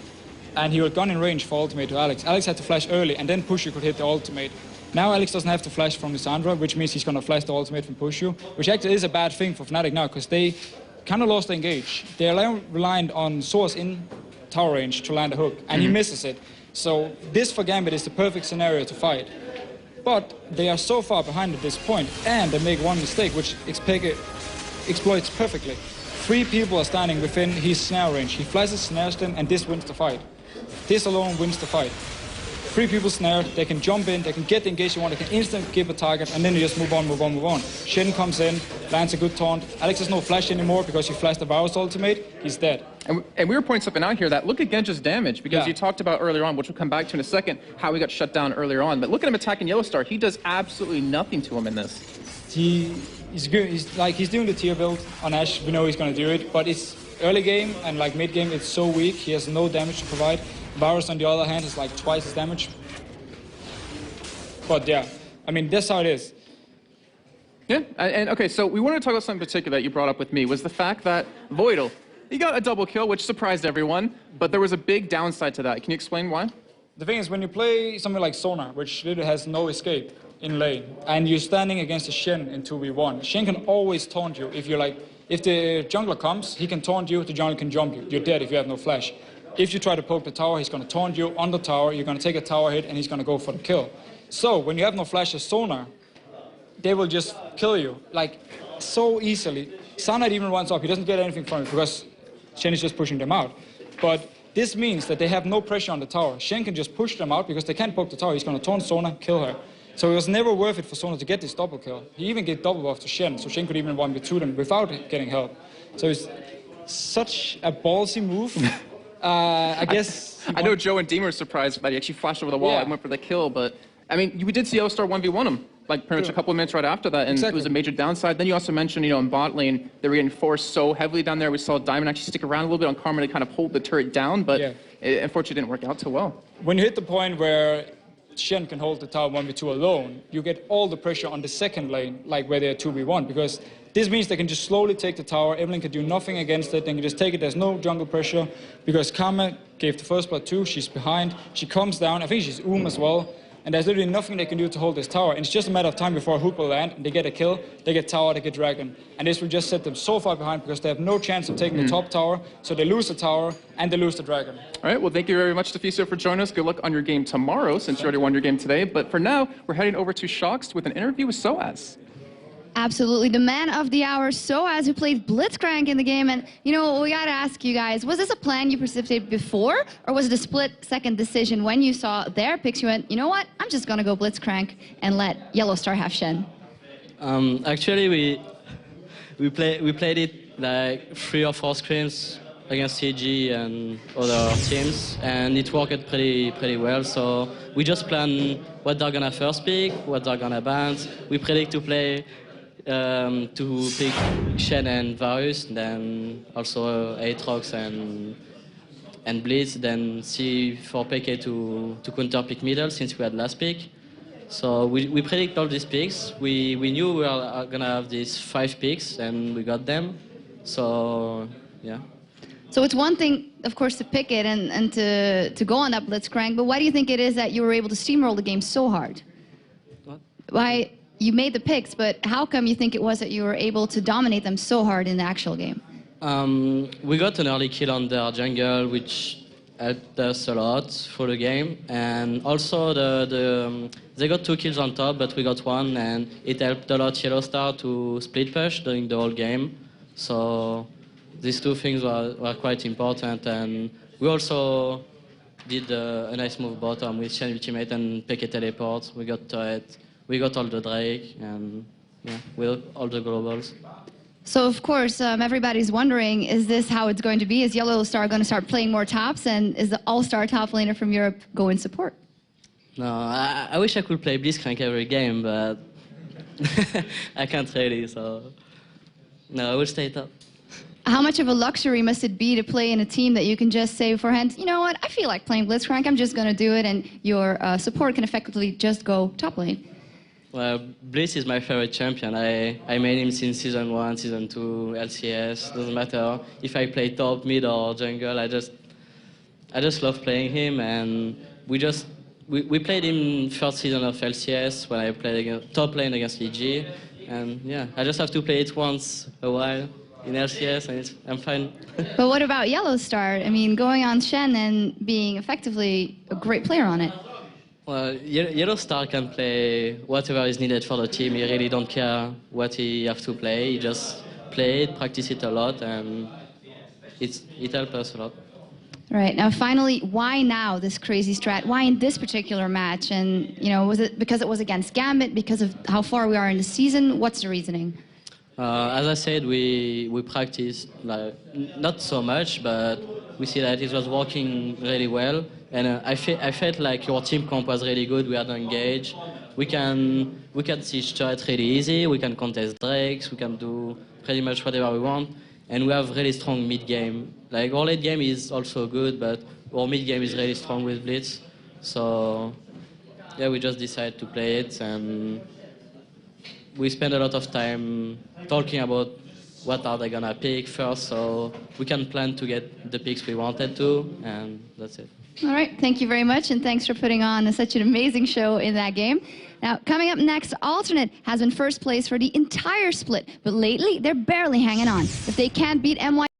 and he had gone in range for ultimate to Alex had to flash early, and then Pushu could hit the ultimate. Now Alex doesn't have to flash from Lissandra, which means he's going to flash the ultimate from Pushu, which actually is a bad thing for Fnatic now, because they kind of lost the engage. They're reliant on Source in tower range to land a hook, and he misses it. So this for Gambit is the perfect scenario to fight. But they are so far behind at this point, and they make one mistake, which Piggy exploits perfectly. 3 people are standing within his snare range. He flashes, snares them, and this wins the fight. This alone wins the fight. 3 people snared, they can jump in, they can get the engage they want, they can instantly give a target, and then they just move on. Shen comes in, lands a good taunt. Alex has no flash anymore because he flashed the Varus ultimate, he's dead. And we were pointing something out here that look at Genja's damage, because you talked about earlier on, which we'll come back to in a second, how he got shut down earlier on. But look at him attacking Yellow Star. He does absolutely nothing to him in this. He's good. He's doing the tier build on Ashe. We know he's going to do it, but it's early game and like mid game, it's so weak. He has no damage to provide. Varus, on the other hand, is like twice his damage. But yeah, I mean, that's how it is. Yeah, and okay, so we wanted to talk about something in particular that you brought up with me, was the fact that Voidal, he got a double kill, which surprised everyone, but there was a big downside to that. Can you explain why? The thing is, when you play something like Sonar, which literally has no escape in lane, and you're standing against a Shen in 2v1, Shen can always taunt you. If the jungler comes, he can taunt you, the jungler can jump you. You're dead if you have no flash. If you try to poke the tower, he's going to taunt you on the tower, you're going to take a tower hit, and he's going to go for the kill. So, when you have no flash as Sonar, they will just kill you, like, so easily. Sunlight even runs up, he doesn't get anything from it, because Shen is just pushing them out. But this means that they have no pressure on the tower. Shen can just push them out, because they can't poke the tower, he's going to taunt Sonar, kill her. So it was never worth it for Sonar to get this double kill. He even get double buff to Shen, so Shen could even 1v2 them without getting help. So it's such a ballsy move. I guess... I know Joe and Deemer were surprised that he actually flashed over the wall and went for the kill, but I mean, we did see Yellowstar 1v1 him, like pretty much a couple of minutes right after that, and it was a major downside. Then you also mentioned, in bot lane, they were getting forced so heavily down there. We saw Diamond actually stick around a little bit on Karma to kind of hold the turret down, but it unfortunately didn't work out so well. When you hit the point where Shen can hold the tower 1v2 alone, you get all the pressure on the second lane, like where they're 2v1, because this means they can just slowly take the tower. Evelyn can do nothing against it. They can just take it. There's no jungle pressure, because Karma gave the first blood too. She's behind. She comes down. I think she's as well. And there's literally nothing they can do to hold this tower. And it's just a matter of time before a hook will land, and they get a kill, they get tower, they get dragon. And this will just set them so far behind, because they have no chance of taking the top tower, so they lose the tower, and they lose the dragon. All right, well, thank you very much, Deficio, for joining us. Good luck on your game tomorrow, since you already won your game today. But for now, we're heading over to Shox with an interview with SOAS. Absolutely. The man of the hour, SOAS, who played Blitzcrank in the game. And, we got to ask you guys, was this a plan you precipitated before, or was it a split-second decision when you saw their picks? You went, you know what, I'm just going to go Blitzcrank and let Yellowstar have Shen. Actually, we played it like 3 or 4 screens against CG and other teams, and it worked pretty well. So we just plan what they're going to first pick, what they're going to ban. We predict to play... to pick Shen and Varus, then also Aatrox and Blitz, then see for PK to counter pick middle since we had last pick. So we predict all these picks. We knew we were gonna have these 5 picks, and we got them. So yeah. So it's one thing, of course, to pick it and to go on that Blitzcrank, but why do you think it is that you were able to steamroll the game so hard? What? Why? You made the picks, but how come you think it was that you were able to dominate them so hard in the actual game? We got an early kill on their jungle, which helped us a lot for the game. And also, they got 2 kills on top, but we got 1, and it helped a lot Yellowstar to split push during the whole game. So these 2 things were quite important. And we also did a nice move bottom with Shen Ultimate and PK Teleport. We got turret. We got all the Drake, and with all the globals. So, of course, everybody's wondering, is this how it's going to be? Is Yellowstar going to start playing more tops, and is the all-star top laner from Europe going support? No, I wish I could play Blitzcrank every game, but I can't really, so... No, I will stay top. How much of a luxury must it be to play in a team that you can just say beforehand, you know what, I feel like playing Blitzcrank, I'm just going to do it, and your support can effectively just go top lane? Well, Blitz is my favorite champion. I made him since Season 1, Season 2, LCS. Doesn't matter if I play top, mid, or jungle. I just love playing him, and we played him first season of LCS when I played top lane against EG, and yeah, I just have to play it once a while in LCS, and I'm fine. But what about Yellowstar? I mean, going on Shen and being effectively a great player on it. Well, Yellowstar can play whatever is needed for the team. He really don't care what he have to play. He just play it, practice it a lot, and it helps us a lot. Right. Now, finally, why now this crazy strat? Why in this particular match? And, was it because it was against Gambit, because of how far we are in the season? What's the reasoning? As I said, we practiced, like, not so much, but we see that it was working really well. And I felt like your team comp was really good. We had engaged. We can siege turret really easy. We can contest drakes. We can do pretty much whatever we want. And we have really strong mid game. Like, our late game is also good, but our mid game is really strong with Blitz. So yeah, we just decided to play it, and we spend a lot of time talking about what are they gonna pick first, so we can plan to get the picks we wanted to, and that's it. All right, thank you very much, and thanks for putting on such an amazing show in that game. Now, coming up next, Alternate has been first place for the entire split, but lately they're barely hanging on. If they can't beat MY